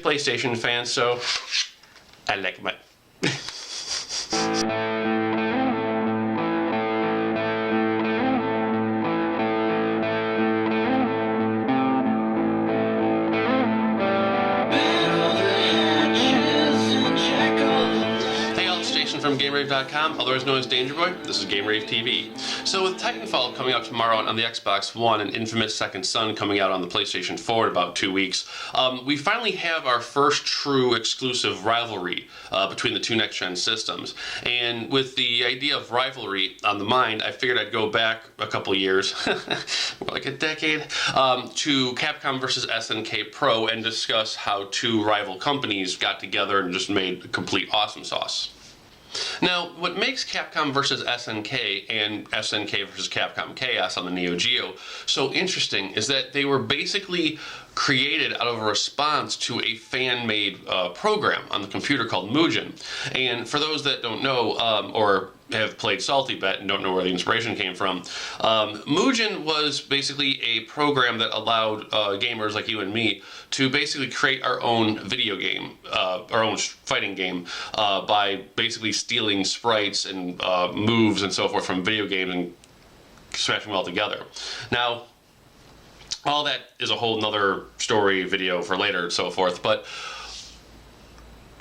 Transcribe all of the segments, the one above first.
PlayStation fan, so I like my... From game-rave.com, otherwise known as Danger Boy. This is Game-Rave TV. So with Titanfall coming out tomorrow on the Xbox One and Infamous Second Son coming out on the PlayStation 4 in about 2 weeks, we finally have our first true exclusive rivalry between the two next-gen systems. And with the idea of rivalry on the mind, I figured I'd go back a couple years, more like a decade, to Capcom versus SNK Pro and discuss how two rival companies got together and just made a complete awesome sauce. Now, what makes Capcom vs. SNK and SNK vs. Capcom Chaos on the Neo Geo so interesting is that they were basically created out of a response to a fan-made program on the computer called Mugen. And for those that don't know, or have played Salty Bet and don't know where the inspiration came from, Mugen was basically a program that allowed gamers like you and me to basically create our own video game, our own fighting game, by basically stealing sprites and moves and so forth from video games and smashing them all together. Now, all that is a whole nother story video for later and so forth, but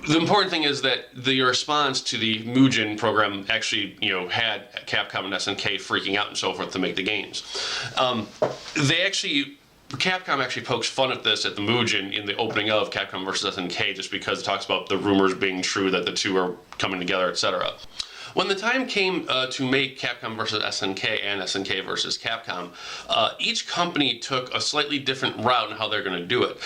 the important thing is that the response to the Mugen program actually, had Capcom and SNK freaking out and so forth to make the games. Capcom actually pokes fun at this at the Mugen in the opening of Capcom vs. SNK just because it talks about the rumors being true that the two are coming together, etc. When the time came to make Capcom vs. SNK and SNK vs. Capcom, each company took a slightly different route in how they're going to do it.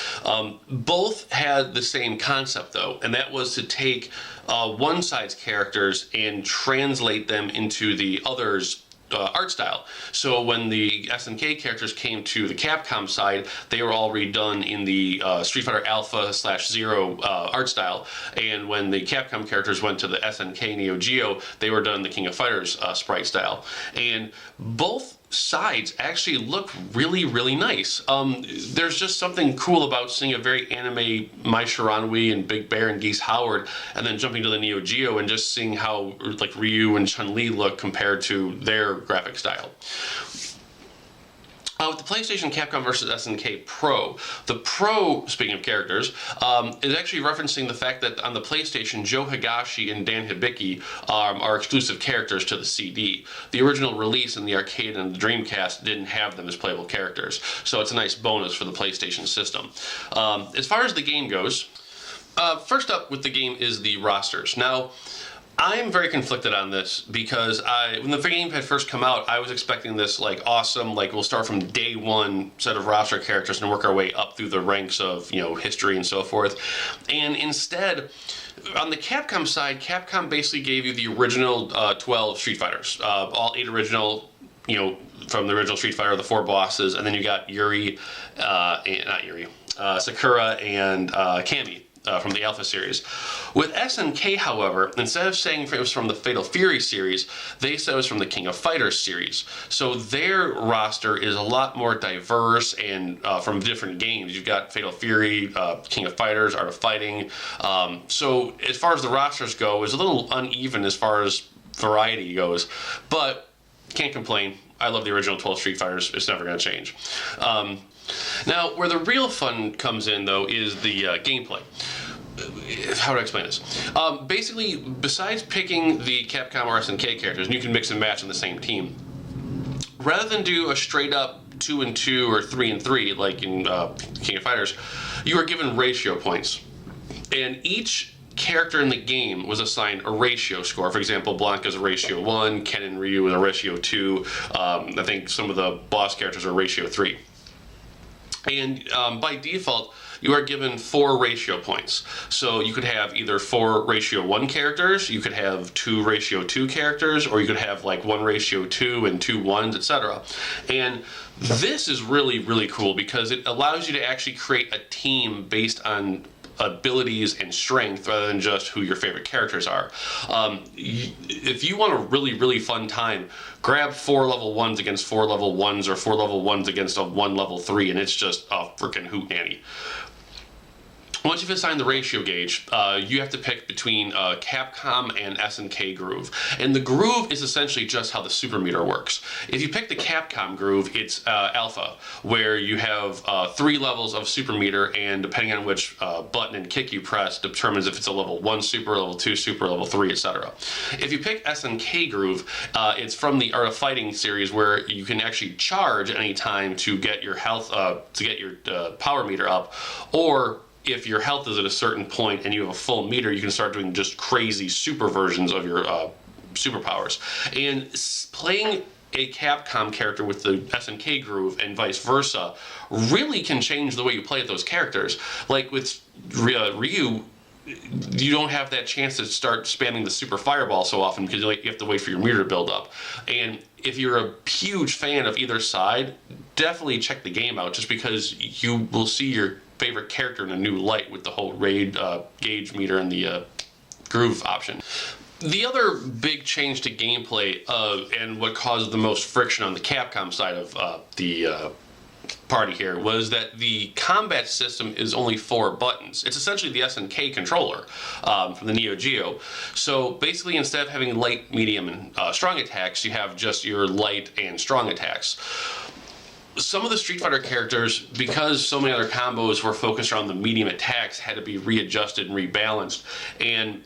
Both had the same concept, though, and that was to take one side's characters and translate them into the other's art style. So when the SNK characters came to the Capcom side, they were all redone in the Street Fighter Alpha/Zero art style, and when the Capcom characters went to the SNK Neo Geo, they were done the King of Fighters sprite style. And both sides actually look really, really nice. There's just something cool about seeing a very anime Mai Shiranui and Big Bear and Geese Howard, and then jumping to the Neo Geo and just seeing how like Ryu and Chun-Li look compared to their graphic style. With the PlayStation Capcom vs. SNK Pro, the Pro, speaking of characters, is actually referencing the fact that on the PlayStation, Joe Higashi and Dan Hibiki are exclusive characters to the CD. The original release in the arcade and the Dreamcast didn't have them as playable characters, so it's a nice bonus for the PlayStation system. As far as the game goes, first up with the game is the rosters. Now, I'm very conflicted on this because when the game had first come out, I was expecting this awesome, we'll start from day one set of roster characters and work our way up through the ranks of, history and so forth. And instead, on the Capcom side, Capcom basically gave you the original 12 Street Fighters, all 8 original, from the original Street Fighter, the 4 bosses, and then you got Sakura and Cammy. From the Alpha series. With SNK, however, instead of saying it was from the Fatal Fury series, they said it was from the King of Fighters series. So their roster is a lot more diverse and from different games. You've got Fatal Fury, King of Fighters, Art of Fighting. So as far as the rosters go, it's a little uneven as far as variety goes, but can't complain. I love the original 12 Street Fighters. It's never going to change. Now, where the real fun comes in, though, is the gameplay. How do I explain this? Basically, besides picking the Capcom or SNK characters, and you can mix and match on the same team, rather than do a straight-up 2-2 or 3-3 like in King of Fighters, you are given ratio points. And each character in the game was assigned a ratio score. For example, Blanka's a ratio 1, Ken and Ryu is a ratio 2, I think some of the boss characters are ratio 3. And by default, you are given 4 ratio points. So you could have either 4 ratio 1 characters, you could have 2 ratio 2 characters, or you could have 1 ratio 2 and 2 1s, etc. And this is really, really cool because it allows you to actually create a team based on abilities and strength rather than just who your favorite characters are. If you want a really, really fun time, grab 4 level 1s against 4 level 1s or 4 level 1s against a 1 level 3, and it's just a freaking hootenanny. Once you've assigned the ratio gauge, you have to pick between Capcom and SNK groove. And the groove is essentially just how the super meter works. If you pick the Capcom groove, it's alpha, where you have 3 levels of super meter, and depending on which button and kick you press determines if it's a level 1 super, level 2 super, level 3, etc. If you pick SNK groove, it's from the Art of Fighting series, where you can actually charge any time to get your health, to get your power meter up, or if your health is at a certain point and you have a full meter, you can start doing just crazy super versions of your superpowers. And playing a Capcom character with the SNK groove and vice versa really can change the way you play with those characters. Like with Ryu, you don't have that chance to start spamming the super fireball so often because you have to wait for your meter to build up. And if you're a huge fan of either side, definitely check the game out, just because you will see your favorite character in a new light with the whole raid gauge meter and the groove option. The other big change to gameplay and what caused the most friction on the Capcom side of the party here was that the combat system is only 4 buttons. It's essentially the SNK controller from the Neo Geo. So basically, instead of having light, medium, and strong attacks, you have just your light and strong attacks. Some of the Street Fighter characters, because so many other combos were focused around the medium attacks, had to be readjusted and rebalanced. And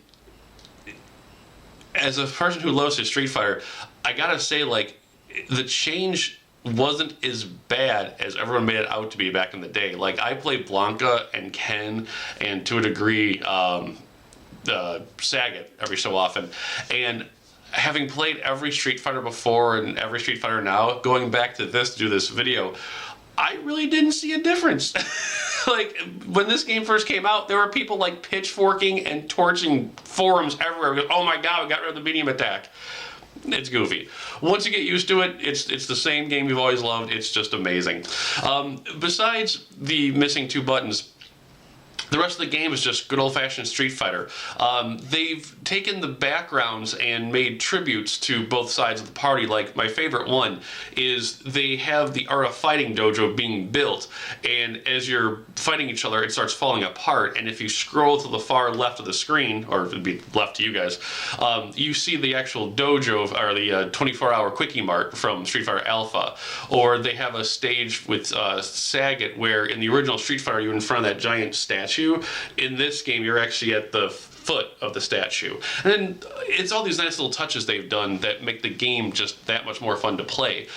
as a person who loves his Street Fighter, I gotta say, like, the change wasn't as bad as everyone made it out to be back in the day. Like, I played Blanca and Ken, and to a degree, Sagat every so often. And having played every Street Fighter before and every Street Fighter now, going back to this to do this video, I really didn't see a difference. Like, when this game first came out, there were people like pitchforking and torching forums everywhere because, oh my god, we got rid of the medium attack. It's goofy. Once you get used to it, it's the same game you've always loved. It's just amazing. Besides the missing 2 buttons, the rest of the game is just good old-fashioned Street Fighter. They've taken the backgrounds and made tributes to both sides of the party. Like, my favorite one is they have the Art of Fighting dojo being built, and as you're fighting each other, it starts falling apart, and if you scroll to the far left of the screen, or it'd be left to you guys, you see the actual dojo, or the 24-hour Quickie Mart from Street Fighter Alpha. Or they have a stage with Sagat, where in the original Street Fighter, you're in front of that giant statue. In this game, you're actually at the foot of the statue. And then it's all these nice little touches they've done that make the game just that much more fun to play.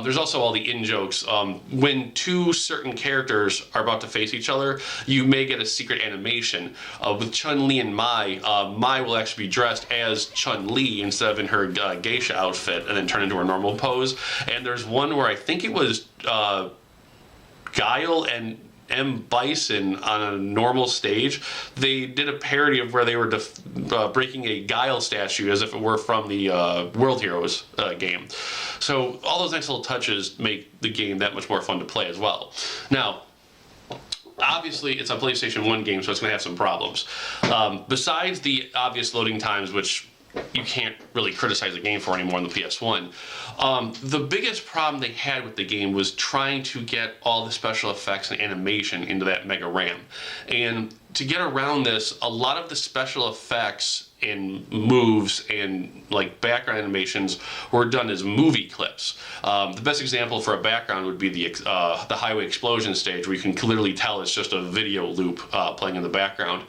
There's also all the in-jokes. When 2 certain characters are about to face each other, you may get a secret animation. With Chun-Li and Mai, Mai will actually be dressed as Chun-Li instead of in her geisha outfit, and then turn into her normal pose. And there's one where I think it was Guile and M. Bison on a normal stage. They did a parody of where they were breaking a Guile statue as if it were from the World Heroes game. So all those nice little touches make the game that much more fun to play as well. Now, obviously, it's a PlayStation 1 game, so it's going to have some problems. Besides the obvious loading times, which you can't really criticize the game for anymore on the PS1. The biggest problem they had with the game was trying to get all the special effects and animation into that Mega RAM. And to get around this, a lot of the special effects and moves and like background animations were done as movie clips. The best example for a background would be the highway explosion stage, where you can clearly tell it's just a video loop playing in the background.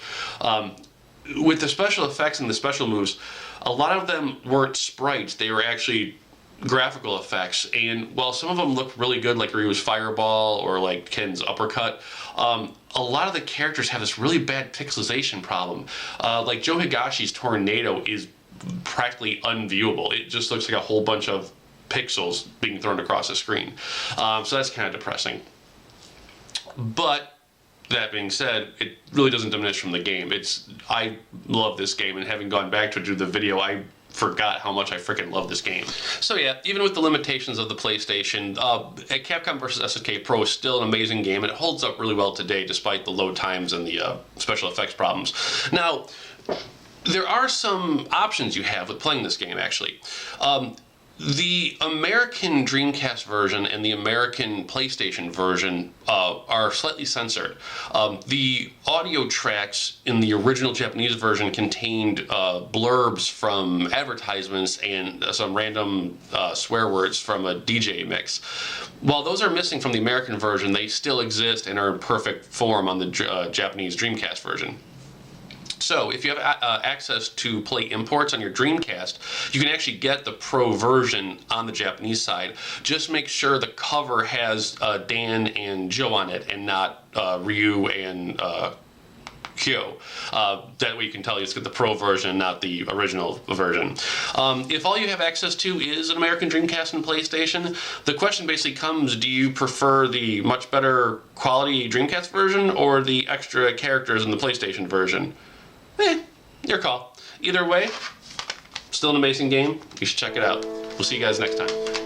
With the special effects and the special moves, a lot of them weren't sprites, they were actually graphical effects, and while some of them look really good, like Ryu's fireball or like Ken's uppercut, a lot of the characters have this really bad pixelization problem. Like Joe Higashi's tornado is practically unviewable. It just looks like a whole bunch of pixels being thrown across the screen. So that's kind of depressing. But that being said, it really doesn't diminish from the game. I love this game, and having gone back to do the video, I forgot how much I freaking love this game. So yeah, even with the limitations of the PlayStation, Capcom vs. SNK Pro is still an amazing game, and it holds up really well today despite the load times and the special effects problems. Now, there are some options you have with playing this game, actually. The American Dreamcast version and the American PlayStation version are slightly censored. The audio tracks in the original Japanese version contained blurbs from advertisements and some random swear words from a DJ mix. While those are missing from the American version, they still exist and are in perfect form on the Japanese Dreamcast version. So if you have access to play imports on your Dreamcast, you can actually get the Pro version on the Japanese side. Just make sure the cover has Dan and Joe on it and not Ryu and Kyo. That way you can tell you it's the Pro version, not the original version. If all you have access to is an American Dreamcast and PlayStation, the question basically comes, do you prefer the much better quality Dreamcast version or the extra characters in the PlayStation version? Your call. Either way, still an amazing game. You should check it out. We'll see you guys next time.